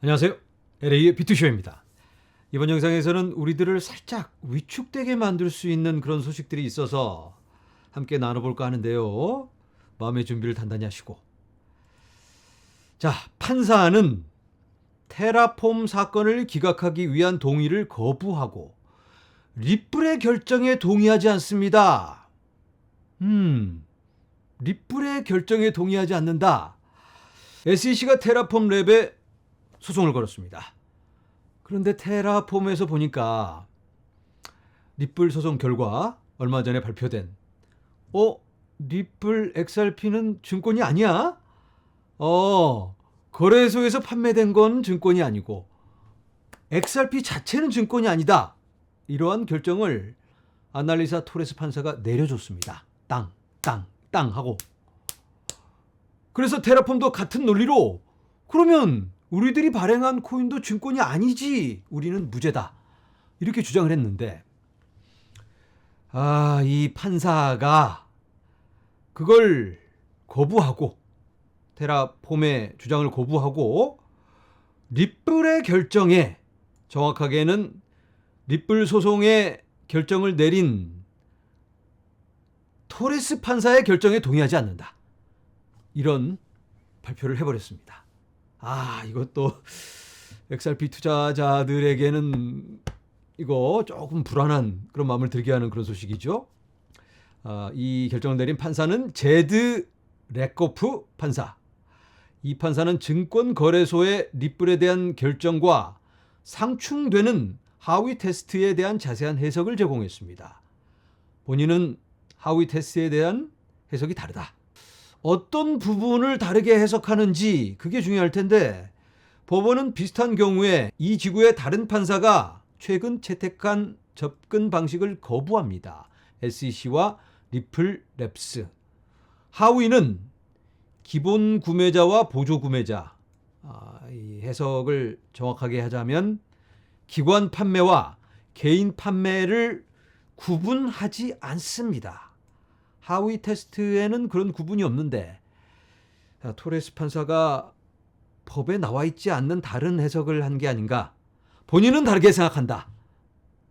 안녕하세요. LA의 비투쇼입니다. 이번 영상에서는 우리들을 살짝 위축되게 만들 수 있는 그런 소식들이 있어서 함께 나눠볼까 하는데요. 마음의 준비를 단단히 하시고. 자, 판사는 테라폼 사건을 기각하기 위한 동의를 거부하고 립플의 결정에 동의하지 않습니다. 립플의 결정에 동의하지 않는다. SEC가 테라폼 랩에 소송을 걸었습니다. 그런데 테라폼에서 보니까 립플 소송 결과 얼마 전에 발표된 립플 XRP는 증권이 아니야? 거래소에서 판매된 건 증권이 아니고 XRP 자체는 증권이 아니다. 이러한 결정을 아날리사 토레스 판사가 내려줬습니다. 땅 하고. 그래서 테라폼도 같은 논리로 그러면 우리들이 발행한 코인도 증권이 아니지. 우리는 무죄다. 이렇게 주장을 했는데 이 판사가 그걸 거부하고 테라폼의 주장을 거부하고 립플의 결정에 정확하게는 립플 소송의 결정을 내린 토레스 판사의 결정에 동의하지 않는다. 이런 발표를 해버렸습니다. 이것도 XRP 투자자들에게는 이거 조금 불안한 그런 마음을 들게 하는 그런 소식이죠. 이 결정을 내린 판사는 제드 레코프 판사. 이 판사는 증권거래소의 립플에 대한 결정과 상충되는 하위 테스트에 대한 자세한 해석을 제공했습니다. 본인은 하위 테스트에 대한 해석이 다르다. 어떤 부분을 다르게 해석하는지 그게 중요할 텐데 법원은 비슷한 경우에 이 지구의 다른 판사가 최근 채택한 접근 방식을 거부합니다. SEC와 리플 랩스. 하위는 기본 구매자와 보조 구매자. 이 해석을 정확하게 하자면 기관 판매와 개인 판매를 구분하지 않습니다. 하위 테스트에는 그런 구분이 없는데 토레스 판사가 법에 나와 있지 않는 다른 해석을 한 게 아닌가. 본인은 다르게 생각한다.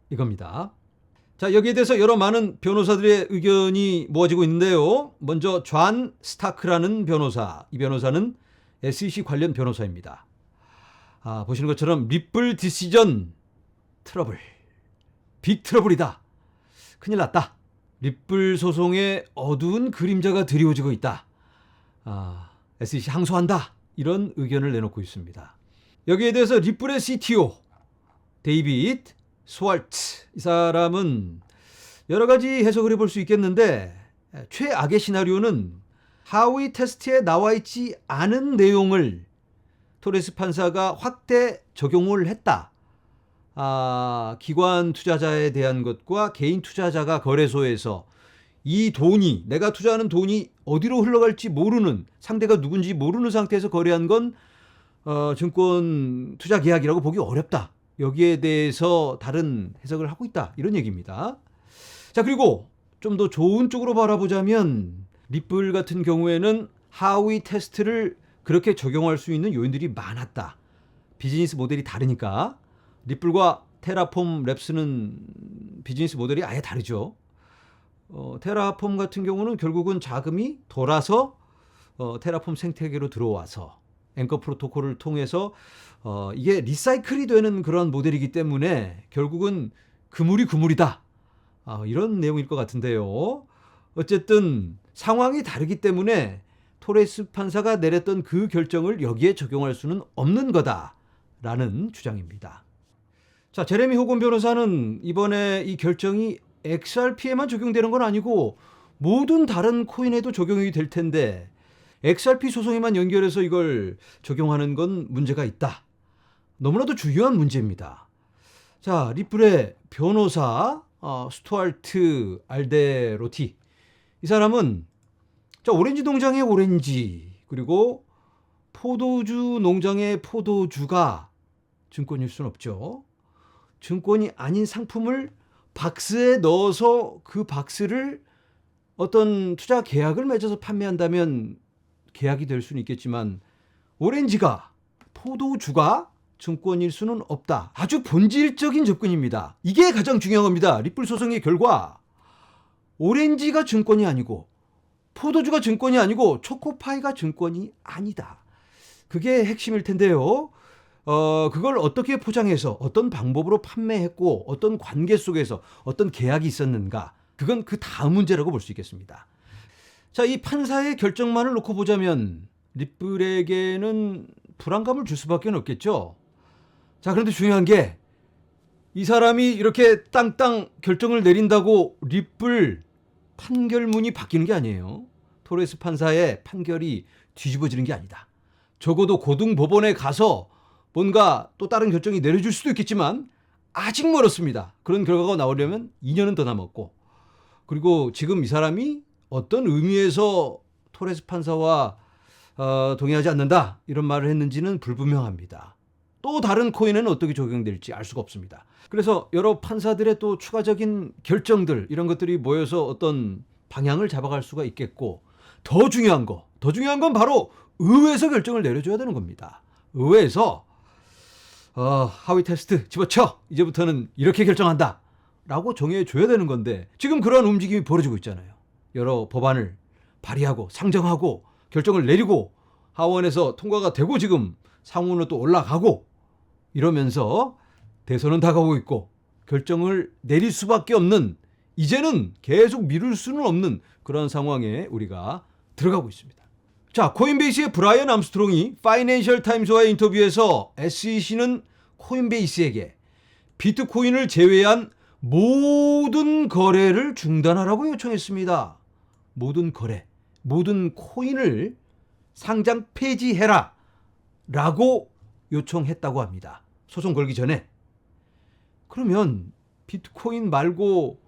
이겁니다. 자, 여기에 대해서 여러 많은 변호사들의 의견이 모아지고 있는데요. 먼저 존 스타크라는 변호사. 이 변호사는 SEC 관련 변호사입니다. 보시는 것처럼 립플 디시전 트러블. 빅 트러블이다. 큰일 났다. 립플 소송에 어두운 그림자가 드리워지고 있다. SEC 항소한다. 이런 의견을 내놓고 있습니다. 여기에 대해서 립플의 CTO 데이빗 스왈츠. 이 사람은 여러 가지 해석을 해볼 수 있겠는데 최악의 시나리오는 하위 테스트에 나와 있지 않은 내용을 토레스 판사가 확대 적용을 했다. 기관 투자자에 대한 것과 개인 투자자가 거래소에서 이 돈이 내가 투자하는 돈이 어디로 흘러갈지 모르는 상대가 누군지 모르는 상태에서 거래한 건 증권 투자 계약이라고 보기 어렵다. 여기에 대해서 다른 해석을 하고 있다. 이런 얘기입니다. 자, 그리고 좀 더 좋은 쪽으로 바라보자면 립플 같은 경우에는 하위 테스트를 그렇게 적용할 수 있는 요인들이 많았다. 비즈니스 모델이 다르니까. 립플과 테라폼 랩스는 비즈니스 모델이 아예 다르죠. 테라폼 같은 경우는 결국은 자금이 돌아서 테라폼 생태계로 들어와서 앵커 프로토콜을 통해서 이게 리사이클이 되는 그런 모델이기 때문에 결국은 그물이 그물이다. 이런 내용일 것 같은데요. 어쨌든 상황이 다르기 때문에 토레스 판사가 내렸던 그 결정을 여기에 적용할 수는 없는 거다라는 주장입니다. 자, 제레미 호건 변호사는 이번에 이 결정이 XRP에만 적용되는 건 아니고 모든 다른 코인에도 적용이 될 텐데 XRP 소송에만 연결해서 이걸 적용하는 건 문제가 있다. 너무나도 중요한 문제입니다. 자, 립플의 변호사 스튜어트 알데로티. 이 사람은 오렌지 농장의 오렌지 그리고 포도주 농장의 포도주가 증권일 수는 없죠. 증권이 아닌 상품을 박스에 넣어서 그 박스를 어떤 투자 계약을 맺어서 판매한다면 계약이 될 수는 있겠지만 오렌지가 포도주가 증권일 수는 없다. 아주 본질적인 접근입니다. 이게 가장 중요한 겁니다. 리플 소송의 결과 오렌지가 증권이 아니고 포도주가 증권이 아니고 초코파이가 증권이 아니다. 그게 핵심일 텐데요. 그걸 어떻게 포장해서 어떤 방법으로 판매했고 어떤 관계 속에서 어떤 계약이 있었는가. 그건 그 다음 문제라고 볼 수 있겠습니다. 자, 이 판사의 결정만을 놓고 보자면 리플에게는 불안감을 줄 수밖에 없겠죠. 자, 그런데 중요한 게 이 사람이 이렇게 땅땅 결정을 내린다고 리플 판결문이 바뀌는 게 아니에요. 토레스 판사의 판결이 뒤집어지는 게 아니다. 적어도 고등법원에 가서 뭔가 또 다른 결정이 내려질 수도 있겠지만 아직 멀었습니다. 그런 결과가 나오려면 2년은 더 남았고, 그리고 지금 이 사람이 어떤 의미에서 토레스 판사와 동의하지 않는다 이런 말을 했는지는 불분명합니다. 또 다른 코인에는 어떻게 적용될지 알 수가 없습니다. 그래서 여러 판사들의 또 추가적인 결정들 이런 것들이 모여서 어떤 방향을 잡아갈 수가 있겠고, 더 중요한 건 바로 의회에서 결정을 내려줘야 되는 겁니다. 의회에서 하위 테스트 집어쳐, 이제부터는 이렇게 결정한다 라고 정해줘야 되는 건데 지금 그러한 움직임이 벌어지고 있잖아요. 여러 법안을 발의하고 상정하고 결정을 내리고 하원에서 통과가 되고 지금 상원으로 또 올라가고 이러면서 대선은 다가오고 있고 결정을 내릴 수밖에 없는, 이제는 계속 미룰 수는 없는 그런 상황에 우리가 들어가고 있습니다. 자, 코인베이스의 브라이언 암스트롱이 파이낸셜 타임스와의 인터뷰에서 SEC는 코인베이스에게 비트코인을 제외한 모든 거래를 중단하라고 요청했습니다. 모든 거래, 모든 코인을 상장 폐지해라 라고 요청했다고 합니다. 소송 걸기 전에. 그러면 비트코인 말고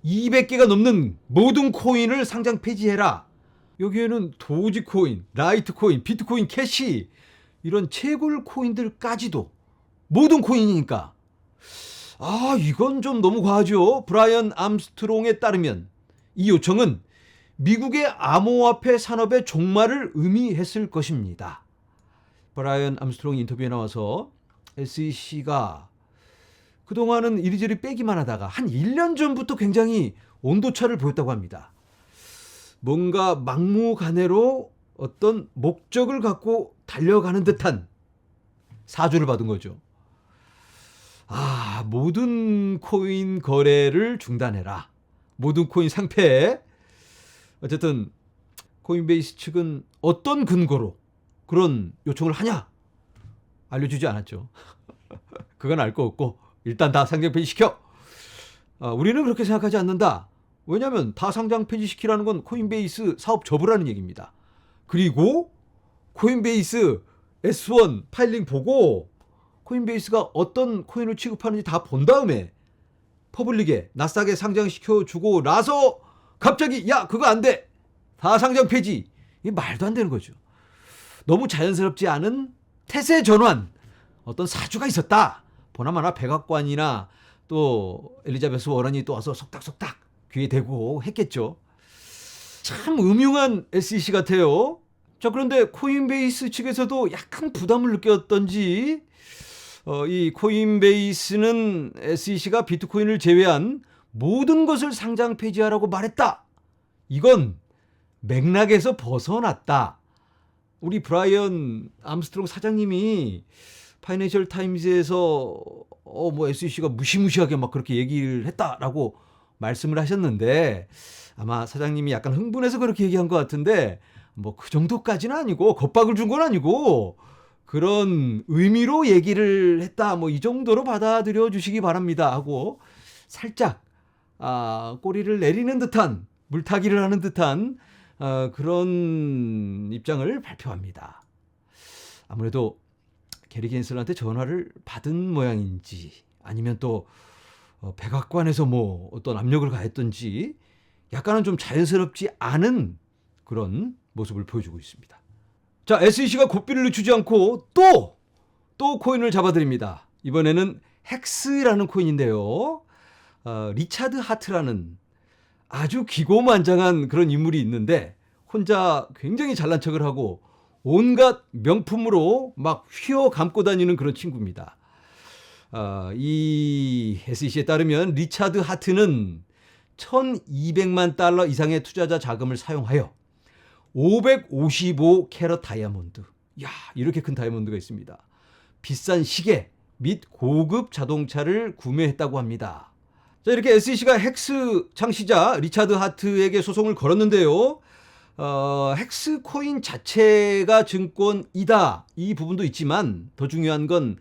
200개가 넘는 모든 코인을 상장 폐지해라. 여기에는 도지코인, 라이트코인, 비트코인 캐시 이런 채굴 코인들까지도 모든 코인이니까 이건 좀 너무 과하죠. 브라이언 암스트롱에 따르면 이 요청은 미국의 암호화폐 산업의 종말을 의미했을 것입니다. 브라이언 암스트롱 인터뷰에 나와서 SEC가 그동안은 이리저리 빼기만 하다가 한 1년 전부터 굉장히 온도차를 보였다고 합니다. 뭔가 막무가내로 어떤 목적을 갖고 달려가는 듯한 사주를 받은 거죠. 모든 코인 거래를 중단해라. 모든 코인 상폐. 어쨌든 코인베이스 측은 어떤 근거로 그런 요청을 하냐? 알려주지 않았죠. 그건 알 거 없고 일단 다 상장 폐지시켜. 우리는 그렇게 생각하지 않는다. 왜냐하면 다 상장 폐지시키라는 건 코인베이스 사업 접으라는 얘기입니다. 그리고 코인베이스 S1 파일링 보고 코인베이스가 어떤 코인을 취급하는지 다 본 다음에 퍼블릭에 나스닥에 상장시켜주고 나서 갑자기 야 그거 안 돼. 다 상장 폐지. 이게 말도 안 되는 거죠. 너무 자연스럽지 않은 태세 전환, 어떤 사주가 있었다. 보나마나 백악관이나 또 엘리자베스 워런이 또 와서 속닥속닥 귀에 대고 했겠죠. 참 음흉한 SEC 같아요. 자, 그런데 코인베이스 측에서도 약간 부담을 느꼈던지 이 코인베이스는 SEC가 비트코인을 제외한 모든 것을 상장 폐지하라고 말했다. 이건 맥락에서 벗어났다. 우리 브라이언 암스트롱 사장님이 파이낸셜 타임즈에서 SEC가 무시무시하게 막 그렇게 얘기를 했다라고 말씀을 하셨는데 아마 사장님이 약간 흥분해서 그렇게 얘기한 것 같은데 그 정도까지는 아니고 겁박을 준 건 아니고 그런 의미로 얘기를 했다. 이 정도로 받아들여 주시기 바랍니다 하고 살짝 꼬리를 내리는 듯한 물타기를 하는 듯한 그런 입장을 발표합니다. 아무래도 게리 겐슬한테 전화를 받은 모양인지 아니면 또 백악관에서 어떤 압력을 가했던지 약간은 좀 자연스럽지 않은 그런 모습을 보여주고 있습니다. 자, SEC가 고삐를 늦추지 않고 또 코인을 잡아들입니다. 이번에는 헥스라는 코인인데요. 리차드 하트라는 아주 기고만장한 그런 인물이 있는데 혼자 굉장히 잘난 척을 하고 온갖 명품으로 막 휘어 감고 다니는 그런 친구입니다. 이 SEC에 따르면 리차드 하트는 1200만 달러 이상의 투자자 자금을 사용하여 555캐럿 다이아몬드, 야, 이렇게 큰 다이아몬드가 있습니다. 비싼 시계 및 고급 자동차를 구매했다고 합니다. 자, 이렇게 SEC가 헥스 창시자 리차드 하트에게 소송을 걸었는데요. 헥스 코인 자체가 증권이다, 이 부분도 있지만 더 중요한 건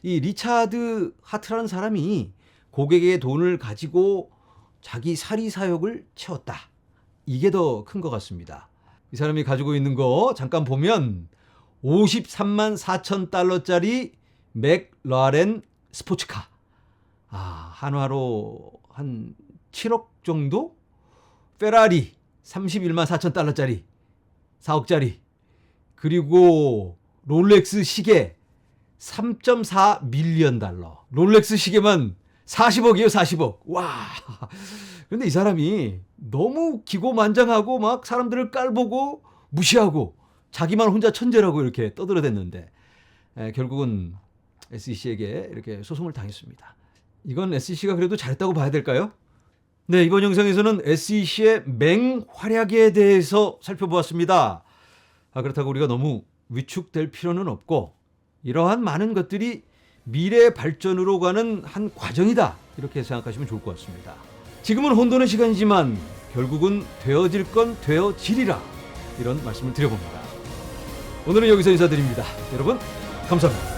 이 리차드 하트라는 사람이 고객의 돈을 가지고 자기 사리사욕을 채웠다, 이게 더 큰 것 같습니다. 이 사람이 가지고 있는 거 잠깐 보면 53만 4천 달러짜리 맥라렌 스포츠카, 한화로 한 7억 정도? 페라리 31만 4천 달러짜리 4억짜리, 그리고 롤렉스 시계 3.4 밀리언 달러, 롤렉스 시계만 40억이에요. 40억. 와. 그런데 이 사람이 너무 기고만장하고 막 사람들을 깔보고 무시하고 자기만 혼자 천재라고 이렇게 떠들어댔는데 결국은 SEC에게 이렇게 소송을 당했습니다. 이건 SEC가 그래도 잘했다고 봐야 될까요? 네, 이번 영상에서는 SEC의 맹활약에 대해서 살펴보았습니다. 그렇다고 우리가 너무 위축될 필요는 없고, 이러한 많은 것들이 미래 발전으로 가는 한 과정이다, 이렇게 생각하시면 좋을 것 같습니다. 지금은 혼돈의 시간이지만 결국은 되어질 건 되어지리라, 이런 말씀을 드려봅니다. 오늘은 여기서 인사드립니다. 여러분 감사합니다.